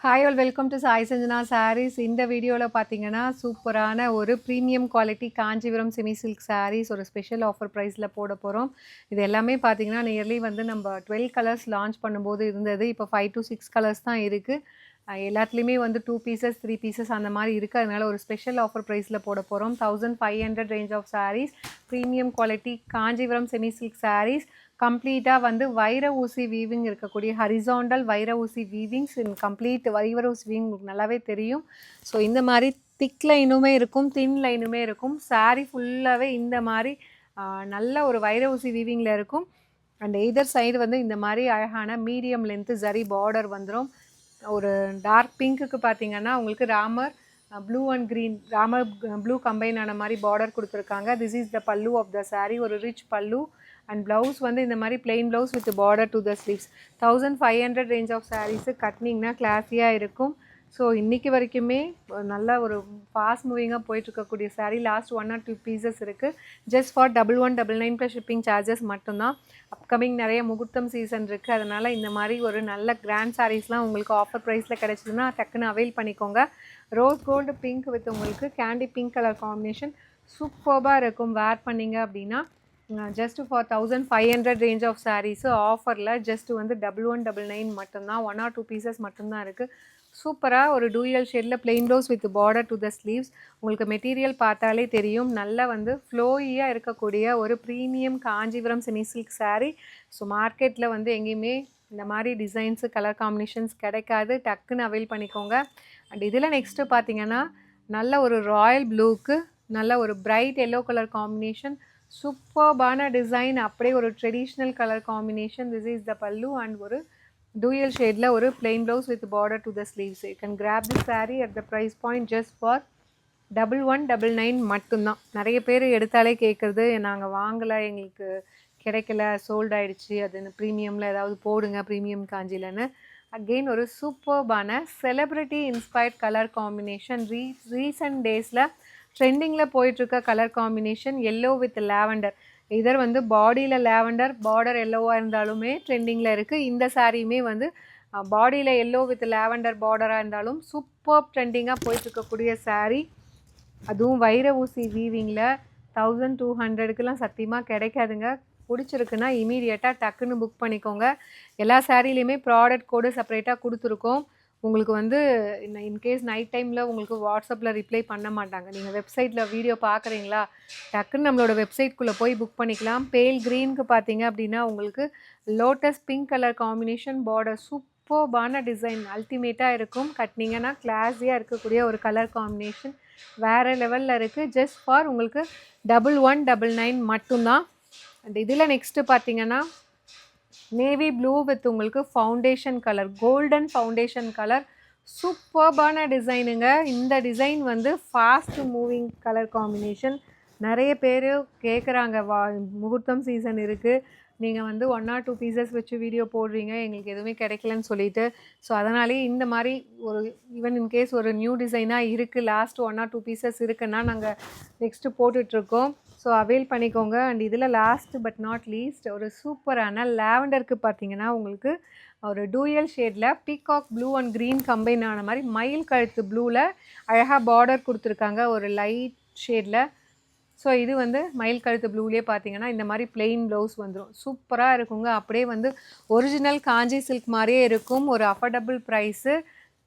Hi all welcome to Sai Sanjana sarees. இந்த வீடியோவில் பார்த்தீங்கன்னா சூப்பரான ஒரு premium quality Kanchipuram semi silk sarees ஒரு ஸ்பெஷல் ஆஃபர் ப்ரைஸில் போட போகிறோம். இது எல்லாமே பார்த்தீங்கன்னா நியர்லி வந்து நம்ம 12 கலர்ஸ் லான்ச் பண்ணும்போது இருந்தது. இப்போ 5 to 6 கலர்ஸ் தான் இருக்குது. எல்லாத்துலேயுமே வந்து 2 பீசஸ் 3 பீசஸ் அந்த மாதிரி இருக்குது. அதனால் ஒரு ஸ்பெஷல் ஆஃபர் ப்ரைஸில் போட போகிறோம். 1500 range of sarees, premium quality Kanchipuram semi silk sarees. கம்ப்ளீட்டாக வந்து வைர ஊசி வீவிங் இருக்கக்கூடிய ஹரிசாண்டல் வைர ஊசி வீவிங்ஸ் இன் கம்ப்ளீட் வைர ஊசி வீவிங் உங்களுக்கு நல்லாவே தெரியும். ஸோ இந்த மாதிரி திக் லைனுமே இருக்கும், தின் லைனுமே இருக்கும். சாரீ ஃபுல்லாகவே இந்த மாதிரி நல்ல ஒரு வைர ஊசி வீவிங்கில் இருக்கும். அண்ட் எய்தர் சைடு வந்து இந்த மாதிரி அழகான மீடியம் லென்த்து ஜரி பார்டர் வந்துடும். ஒரு டார்க் பிங்க்குக்கு பார்த்தீங்கன்னா உங்களுக்கு Ramar blue and green Ramar blue combine ஆன மாதிரி பார்டர் கொடுத்துருக்காங்க. திஸ் இஸ் த பல்லு ஆஃப் த சாரீ, ஒரு ரிச் பல்லு. அண்ட் ப்ளவுஸ் வந்து இந்த மாதிரி plain blouse with border to the sleeves. 1500 range of saris கட்டினிங்கன்னா கிளாஸியாக இருக்கும். ஸோ இன்றைக்கி வரைக்குமே நல்ல ஒரு ஃபாஸ்ட் மூவிங்காக போயிட்டுருக்கக்கூடிய சாரீ. லாஸ்ட் 1 or 2 பீசஸ் இருக்குது. Just for 1199 plus shipping charges மட்டும்தான். அப்கமிங் நிறைய முகூர்த்தம் சீசன் இருக்குது. அதனால் இந்த மாதிரி ஒரு நல்ல கிராண்ட் சாரீஸ்லாம் உங்களுக்கு ஆஃபர் ப்ரைஸில் கிடச்சிதுன்னா டக்குன்னு அவைல் பண்ணிக்கோங்க. ரோஸ் கோல்டு பிங்க் வித் உங்களுக்கு கேண்டி பிங்க் கலர் காம்பினேஷன் சூப்பர்பாக இருக்கும். வேர் பண்ணிங்க அப்படின்னா just for 1500 range of sarees ஆஃபரில் ஜஸ்ட் வந்து 1199 மட்டும்தான். 1 or 2 பீசஸ் மட்டும்தான் இருக்குது. சூப்பராக ஒரு டூயல் ஷேடில் plain blouse with border to the sleeves. உங்களுக்கு மெட்டீரியல் பார்த்தாலே தெரியும், நல்லா வந்து ஃப்ளோயியாக இருக்கக்கூடிய ஒரு premium Kanchipuram semi silk sari. So மார்க்கெட்டில் வந்து எங்கேயுமே இந்த மாதிரி டிசைன்ஸு கலர் காம்பினேஷன்ஸ் கிடைக்காது. டக்குன்னு அவைல் பண்ணிக்கோங்க. அண்ட் இதில் நெக்ஸ்ட்டு பார்த்தீங்கன்னா நல்ல ஒரு ராயல் ப்ளூக்கு நல்ல ஒரு பிரைட் எல்லோ கலர் காம்பினேஷன், சூப்பர்பான டிசைன், அப்படியே ஒரு traditional colour combination. This is the pallu and ஒரு டூயல் ஷேடில் ஒரு plain blouse with border to the sleeves. You can grab the sari at the price point just for 1199 மட்டும்தான். நிறைய பேர் எடுத்தாலே கேட்குறது, நாங்கள் வாங்கலை, எங்களுக்கு கிடைக்கல, சோல்ட் ஆகிடுச்சு, அது ப்ரீமியமில் ஏதாவது போடுங்க ப்ரீமியம் காஞ்சிலன்னு. அகெயின் ஒரு சூப்பர்பான celebrity inspired colour combination. Recent டேஸில் ட்ரெண்டிங்கில் போயிட்டுருக்க colour combination yellow with lavender. இதர் வந்து பாடியில் லாவெண்டர் பார்டர் எல்லோவாக இருந்தாலுமே ட்ரெண்டிங்கில் இருக்குது. இந்த சாரியுமே வந்து பாடியில் எல்லோ வித் லாவெண்டர் பார்டராக இருந்தாலும் சூப்பர் ட்ரெண்டிங்காக போயிட்டுருக்கக்கூடிய சாரீ. அதுவும் வைர ஊசி வீவிங்கில் 1200க்குலாம் சத்தியமாக கிடைக்காதுங்க. பிடிச்சிருக்குன்னா இமீடியட்டாக டக்குன்னு புக் பண்ணிக்கோங்க. எல்லா சாரீலையுமே ப்ராடக்ட் கோடு செப்பரேட்டாக கொடுத்துருக்கோம். உங்களுக்கு வந்து இன்கேஸ் நைட் டைமில் உங்களுக்கு வாட்ஸ்அப்பில் ரிப்ளை பண்ண மாட்டாங்க. நீங்கள் வெப்சைட்டில் வீடியோ பார்க்குறீங்களா, டக்குன்னு நம்மளோட வெப்சைட்குள்ளே போய் புக் பண்ணிக்கலாம். பேல் க்ரீனுக்கு பார்த்தீங்க அப்படின்னா உங்களுக்கு lotus pink colour combination border, சூப்பர்பான டிசைன், அல்டிமேட்டாக இருக்கும். கட்டினீங்கன்னா கிளாஸியாக இருக்கக்கூடிய ஒரு கலர் காம்பினேஷன் வேறு லெவலில் இருக்குது. ஜஸ்ட் ஃபார் உங்களுக்கு 1199 மட்டும்தான். அண்ட் இதில் நெக்ஸ்ட்டு பார்த்தீங்கன்னா நேவி ப்ளூ வித் உங்களுக்கு foundation colour, golden foundation colour, சூப்பர்பான டிசைனுங்க. இந்த டிசைன் வந்து ஃபாஸ்ட் மூவிங் கலர் காம்பினேஷன். நிறைய பேர் கேட்குறாங்க, முகூர்த்தம் சீசன் இருக்குது, நீங்கள் வந்து 1 or 2 பீசஸ் வச்சு வீடியோ போடுறீங்க, எங்களுக்கு எதுவுமே கிடைக்கலன்னு சொல்லிட்டு. ஸோ அதனாலே இந்த மாதிரி ஒரு ஈவன் இன்கேஸ் ஒரு நியூ டிசைனாக இருக்குது, லாஸ்ட் 1 or 2 பீசஸ் இருக்குன்னா நாங்கள் நெக்ஸ்ட்டு போட்டுட்ருக்கோம். ஸோ அவைல் பண்ணிக்கோங்க. அண்ட் இதில் லாஸ்ட் பட் நாட் லீஸ்ட் ஒரு சூப்பரான லாவெண்டருக்கு பார்த்தீங்கன்னா உங்களுக்கு ஒரு டூயல் ஷேடில் peacock blue and green combine ஆன மாதிரி மயில் கழுத்து ப்ளூவில் அழகாக பார்டர் கொடுத்துருக்காங்க ஒரு லைட் ஷேடில். ஸோ இது வந்து மயில் கழுத்து ப்ளூலேயே பார்த்தீங்கன்னா இந்த மாதிரி பிளெயின் ப்ளவுஸ் வந்துடும். சூப்பராக இருக்குங்க. அப்படியே வந்து ஒரிஜினல் காஞ்சி சில்க் மாதிரியே இருக்கும். ஒரு அஃபோர்டபுள் ப்ரைஸு.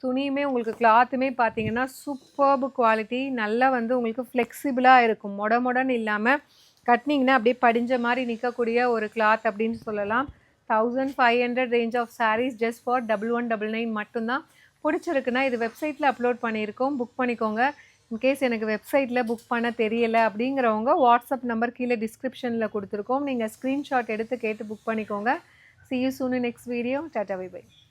துணியுமே உங்களுக்கு கிளாத்துமே பார்த்தீங்கன்னா சூப்பர்பு குவாலிட்டி. நல்லா வந்து உங்களுக்கு ஃப்ளெக்சிபிளாக இருக்கும். மொடன்னு இல்லாமல் கட்டினீங்கன்னா அப்படியே படிஞ்ச மாதிரி நிற்கக்கூடிய ஒரு கிளாத் அப்படின்னு சொல்லலாம். 1500 range of sarees just for 1199 மட்டும்தான். பிடிச்சிருக்குன்னா இது வெப்சைட்டில் அப்லோட் பண்ணியிருக்கோம், புக் பண்ணிக்கோங்க. இன்கேஸ் எனக்கு வெப்சைட்டில் புக் பண்ண தெரியலை அப்படிங்கிறவங்க வாட்ஸ்அப் நம்பர் கீழே டிஸ்கிரிப்ஷனில் கொடுத்துருக்கோம். நீங்கள் ஸ்க்ரீன்ஷாட் எடுத்து கேட்டு புக் பண்ணிக்கோங்க. See you soon in next video. Tata, bye bye.